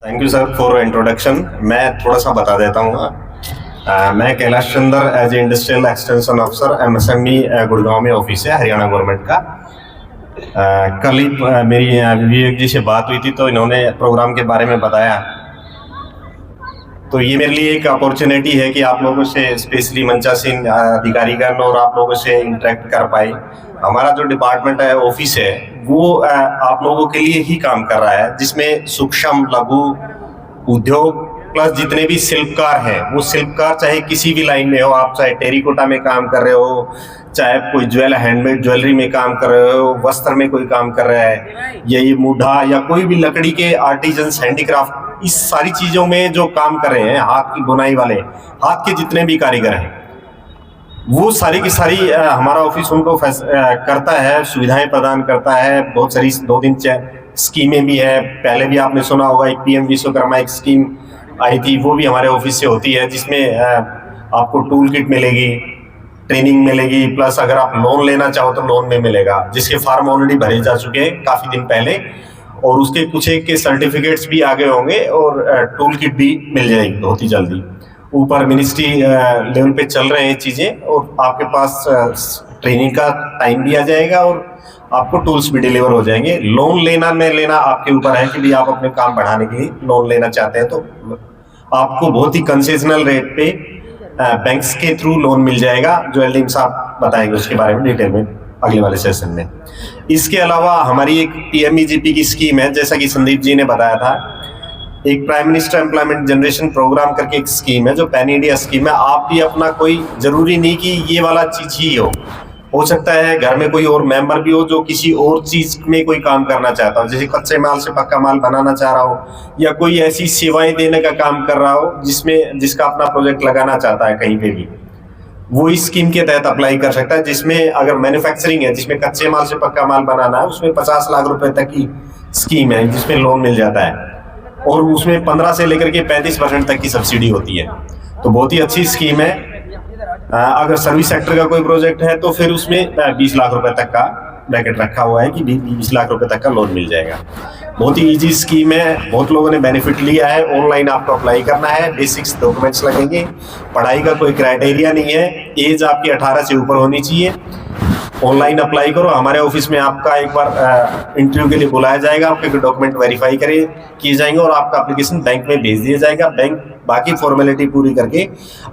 Thank you sir for introduction. मैं थोड़ा सा बता देता हूँ। मैं Kailash Chandra as a industrial extension officer MSME Gurgaon में ऑफिस है हरियाणा गवर्नमेंट का। कल ही मेरी विवेक जी से बात हुई थी तो इन्होंने प्रोग्राम के बारे में बताया, तो ये मेरे लिए एक अपॉर्चुनिटी है कि आप लोगों से स्पेशली मंचासीन अधिकारीगण और आप लोगों से इंटरेक्ट कर पाए। हमारा जो डिपार्टमेंट है, ऑफिस है, वो आप लोगों के लिए ही काम कर रहा है, जिसमें सूक्ष्म लघु उद्योग प्लस जितने भी शिल्पकार हैं, वो शिल्पकार चाहे किसी भी लाइन में हो, आप चाहे टेरिकोटा में काम कर रहे हो, चाहे कोई हैंडमेड ज्वेलरी में काम कर रहे हो, वस्त्र में कोई काम कर रहा है, या ये मूढ़ा या कोई भी लकड़ी के आर्टिजन्स हैंडीक्राफ्ट, इस सारी चीजों में जो काम कर रहे हैं, हाथ की बुनाई वाले, हाथ के जितने भी कारीगर हैं, वो सारी की सारी हमारा ऑफिस उनको करता है, सुविधाएं प्रदान करता है। बहुत सारी 2 स्कीमें भी है। पहले भी आपने सुना होगा एक पीएम विश्वकर्मा एक स्कीम आई थी, वो भी हमारे ऑफिस से होती है, जिसमें आपको टूल किट मिलेगी, ट्रेनिंग मिलेगी, प्लस अगर आप लोन लेना चाहो तो लोन में मिलेगा, जिसके फॉर्म ऑलरेडी भरे जा चुके हैं काफी दिन पहले, और उसके कुछ एक के सर्टिफिकेट्स भी आगे होंगे और टूल किट भी मिल जाएगी बहुत ही जल्दी। ऊपर मिनिस्ट्री लेवल पे चल रहे हैं चीजें, और आपके पास ट्रेनिंग का टाइम भी आ जाएगा और आपको टूल्स भी डिलीवर हो जाएंगे। लोन लेना न लेना आपके ऊपर है कि भी आप अपने काम बढ़ाने के लिए लोन लेना चाहते हैं तो आपको बहुत ही कंसेशनल रेट पे बैंक्स के थ्रू लोन मिल जाएगा, जो एलडीएम साहब बताएंगे उसके बारे में डिटेल में अगले वाले सेशन में। इसके अलावा हमारी एक पीएमईजीपी की स्कीम है, जैसा कि संदीप जी ने बताया था, एक prime minister employment generation programme करके एक स्कीम है जो पैन इंडिया स्कीम है। आप भी अपना, कोई जरूरी नहीं कि ये वाला चीज ही हो सकता है घर में कोई और मेंबर भी हो जो किसी और चीज में कोई काम करना चाहता हो, जैसे कच्चे माल से पक्का माल बनाना चाह रहा हो, या कोई ऐसी सेवाएं देने का काम कर रहा हो जिसका अपना प्रोजेक्ट लगाना चाहता है कहीं पे भी, वो इस स्कीम के तहत अप्लाई कर सकता है। जिसमें अगर मैन्युफैक्चरिंग है, जिसमें कच्चे माल से पक्का माल बनाना है, उसमें 50 लाख रुपए तक की स्कीम है जिसमें लोन मिल जाता है, और उसमें 15 से लेकर के 35% तक की सब्सिडी होती है। तो बहुत ही अच्छी स्कीम है। अगर सर्विस सेक्टर का कोई प्रोजेक्ट है तो फिर उसमें 20 लाख रुपए तक का ब्रैकेट रखा हुआ है कि 20 लाख रुपए तक का लोन मिल जाएगा। बहुत ही इजी स्कीम है, बहुत लोगों ने बेनिफिट लिया है। ऑनलाइन आपको अप्लाई करना है, बेसिक्स डॉक्यूमेंट्स लगेंगे, पढ़ाई का कोई क्राइटेरिया नहीं है, एज आपकी 18 से ऊपर होनी चाहिए। ऑनलाइन अप्लाई करो, हमारे ऑफिस में आपका एक बार इंटरव्यू के लिए बुलाया जाएगा, आपके डॉक्यूमेंट वेरीफाई किए जाएंगे और आपका एप्लीकेशन बैंक में भेज दिया जाएगा। बैंक बाकी फॉर्मेलिटी पूरी करके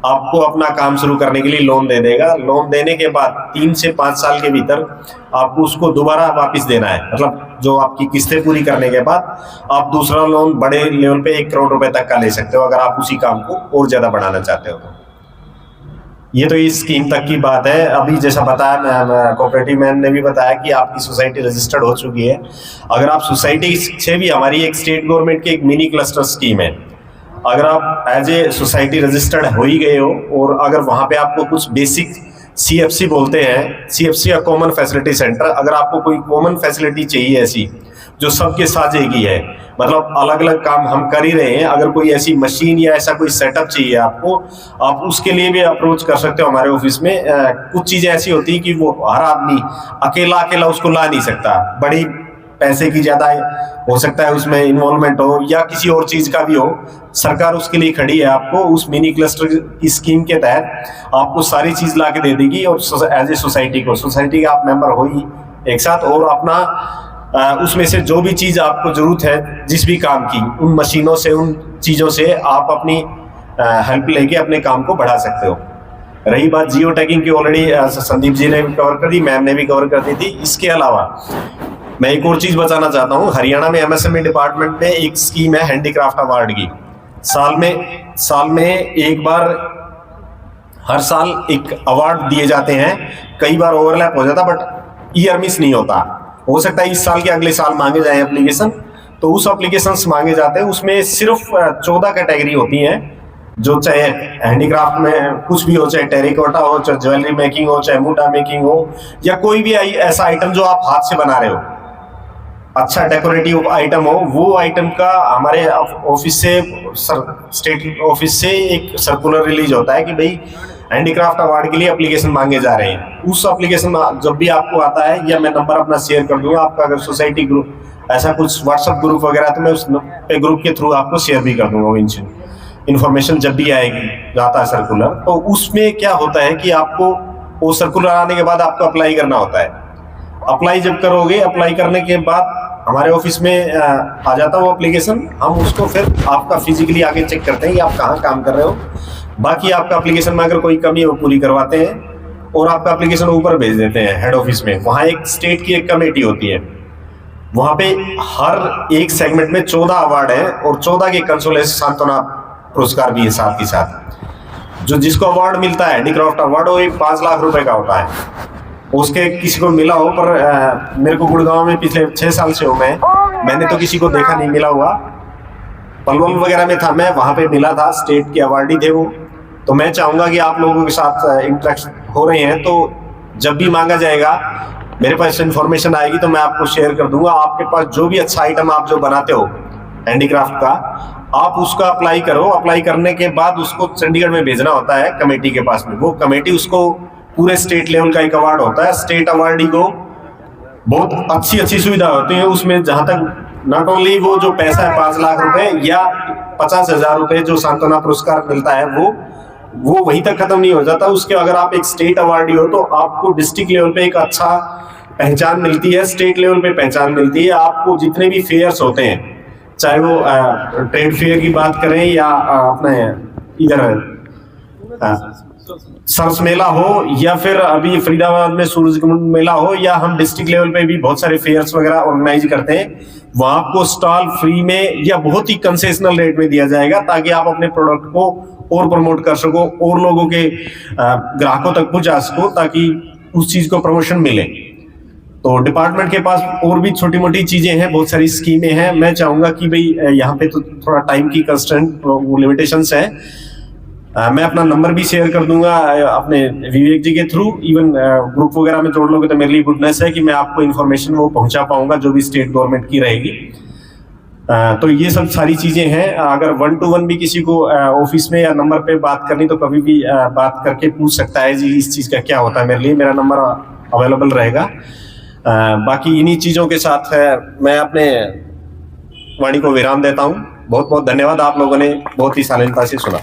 आपको अपना काम शुरू करने के लिए लोन दे देगा। लोन देने के बाद 3 से 5 साल के भीतर आपको उसको दोबारा वापस देना है, मतलब जो आपकी किस्तें पूरी करने के बाद आप दूसरा लोन बड़े लेवल पे 1 करोड़ रुपए तक का ले सकते हो, अगर आप उसी काम को और ज्यादा बढ़ाना चाहते हो तो। ये तो इस स्कीम तक की बात है। अभी जैसा बताया कोऑपरेटिव मैन ने भी बताया कि आपकी सोसाइटी रजिस्टर्ड हो चुकी है। अगर आप सोसाइटी से भी, हमारी एक स्टेट गवर्नमेंट की एक मिनी क्लस्टर स्कीम है, अगर आप एज ए सोसाइटी रजिस्टर्ड हो ही गए हो और अगर वहां पे आपको कुछ बेसिक सीएफसी बोलते हैं, सीएफसी या कॉमन फैसिलिटी सेंटर, अगर आपको कोई कॉमन फैसिलिटी चाहिए ऐसी जो सबके साथ की है, मतलब अलग अलग काम हम कर ही रहे हैं, अगर कोई ऐसी मशीन या ऐसा कोई सेटअप चाहिए आपको, आप उसके लिए भी अप्रोच कर सकते हो हमारे ऑफिस में। कुछ चीजें ऐसी होती है कि वो हर आदमी अकेला उसको ला नहीं सकता, बड़ी पैसे की ज्यादा हो सकता है उसमें इन्वॉल्वमेंट हो या किसी और चीज का भी हो, सरकार उसके लिए खड़ी है। आपको उस मिनी क्लस्टर की स्कीम के तहत आपको सारी चीज ला के दे देगी, और एज ए सोसाइटी के आप मेंबर हो ही एक साथ, और अपना उसमें से जो भी चीज आपको जरूरत है जिस भी काम की, उन मशीनों से, उन चीजों से आप अपनी हेल्प लेके अपने काम को बढ़ा सकते हो। रही बात जियो टैगिंग की, ऑलरेडी संदीप जी ने भी कवर कर दी, मैम ने भी कवर कर दी थी। इसके अलावा मैं एक और चीज बताना चाहता हूँ। हरियाणा में एमएसएमई डिपार्टमेंट में एक स्कीम है हैंडीक्राफ्ट अवार्ड की। साल में एक बार, हर साल एक अवार्ड दिए जाते हैं। कई बार ओवरलैप हो जाता, बट ईयर मिस नहीं होता। हो सकता है इस साल के अगले साल मांगे जाए एप्लीकेशन, तो उस एप्लीकेशंस मांगे जाते हैं। उसमें सिर्फ 14 कैटेगरी होती हैं, जो चाहे हैंडीक्राफ्ट में कुछ भी हो, चाहे टेरिकोटा हो, चाहे ज्वेलरी मेकिंग हो, चाहे मूढ़ा मेकिंग हो, या कोई भी ऐसा आइटम जो आप हाथ से बना रहे हो, अच्छा डेकोरेटिव आइटम हो, वो आइटम का हमारे ऑफिस से, स्टेट ऑफिस से एक सर्कुलर रिलीज होता है कि भाई हैंडीक्राफ्ट अवार्ड के लिए एप्लीकेशन मांगे जा रहे हैं। उस एप्लीकेशन जब भी आपको आता है, या मैं नंबर अपना शेयर कर दूंगा, आपका अगर सोसाइटी ग्रुप ऐसा कुछ व्हाट्सएप ग्रुप वगैरह, तो मैं उस पे ग्रुप के थ्रू आपको शेयर भी कर दूंगा वो इन्फॉर्मेशन जब भी आएगी, जाता है सर्कुलर। तो उसमें क्या होता है कि आपको वो सर्कुलर आने के बाद आपको अप्लाई करना होता है। अप्लाई जब करोगे, अप्लाई करने के बाद हमारे ऑफिस में आ जाता है वो एप्लीकेशन, हम उसको फिर आपका फिजिकली आगे चेक करते हैं कि आप कहाँ काम कर रहे हो। बाकी आपका एप्लीकेशन में अगर कोई कमी है वो पूरी करवाते हैं और आपका एप्लीकेशन ऊपर भेज देते हैं हेड ऑफिस में। वहाँ एक स्टेट की एक कमेटी होती है, वहाँ पे हर एक सेगमेंट में 14 अवार्ड है और 14 के कंसोलेशन सांत्वना पुरस्कार भी है साथ ही साथ। जो जिसको अवार्ड मिलता है हैंडीक्राफ्ट अवार्ड, वो 5 लाख रुपए का होता है। उसके किसी को मिला हो, पर मेरे को गुड़गांव में पिछले 6 साल से हूँ मैंने तो किसी को देखा नहीं मिला हुआ। पलवल वगैरह में था मैं, वहाँ पे मिला था, स्टेट के अवार्डी थे वो। तो मैं चाहूँगा कि आप लोगों के साथ इंटरेक्शन हो रहे हैं, तो जब भी मांगा जाएगा, मेरे पास इन्फॉर्मेशन आएगी तो मैं आपको शेयर कर दूंगा। आपके पास जो भी अच्छा आइटम आप जो बनाते हो हैंडीक्राफ्ट का, आप उसका अप्लाई करो। अप्लाई करने के बाद उसको चंडीगढ़ में भेजना होता है कमेटी के पास में। वो कमेटी उसको पूरे स्टेट लेवल का एक अवार्ड होता है, स्टेट अवार्डी को बहुत अच्छी अच्छी सुविधा होती है उसमें। जहां तक नॉट ओनली वो जो पैसा है 5 लाख रुपए या 50,000 रुपए जो सांत्वना पुरस्कार मिलता है, वो वहीं तक खत्म नहीं हो जाता। उसके अगर आप एक स्टेट अवार्डी हो तो आपको डिस्ट्रिक्ट लेवल पे एक अच्छा पहचान मिलती है, स्टेट लेवल पे पहचान मिलती है। आपको जितने भी फेयर्स होते हैं, चाहे वो ट्रेड फेयर की बात करें या अपने इधर सरस मेला हो, या फिर अभी फरीदाबाद में सूरजकुंड मेला हो, या हम डिस्ट्रिक्ट लेवल पे भी बहुत सारे फेयर्स वगैरह ऑर्गेनाइज करते हैं। वहां आपको स्टॉल फ्री में या बहुत ही कंसेशनल रेट में दिया जाएगा, ताकि आप अपने प्रोडक्ट को और प्रमोट कर सको और लोगों के ग्राहकों तक पहुंचा सको, ताकि उस चीज को प्रमोशन मिले। तो डिपार्टमेंट के पास और भी छोटी मोटी चीजें हैं, बहुत सारी स्कीमें हैं। मैं चाहूंगा कि भाई यहाँ पे तो थोड़ा टाइम की कंस्ट्रेंट लिमिटेशंस है। मैं अपना नंबर भी शेयर कर दूंगा अपने विवेक जी के थ्रू। इवन ग्रुप वगैरह में जोड़ लोगे तो मेरे लिए गुडनेस है कि मैं आपको इन्फॉर्मेशन वो पहुंचा पाऊंगा जो भी स्टेट गवर्नमेंट की रहेगी। तो ये सब सारी चीजें हैं। अगर 1 to 1 भी किसी को ऑफिस में या नंबर पे बात करनी, तो कभी भी बात करके पूछ सकता है जी इस चीज का क्या होता है। मेरे लिए मेरा नंबर अवेलेबल रहेगा। बाकी इन्हीं चीजों के साथ मैं अपने वाणी को विराम देता हूँ। बहुत बहुत धन्यवाद, आप लोगों ने बहुत ही शालीनता से सुना।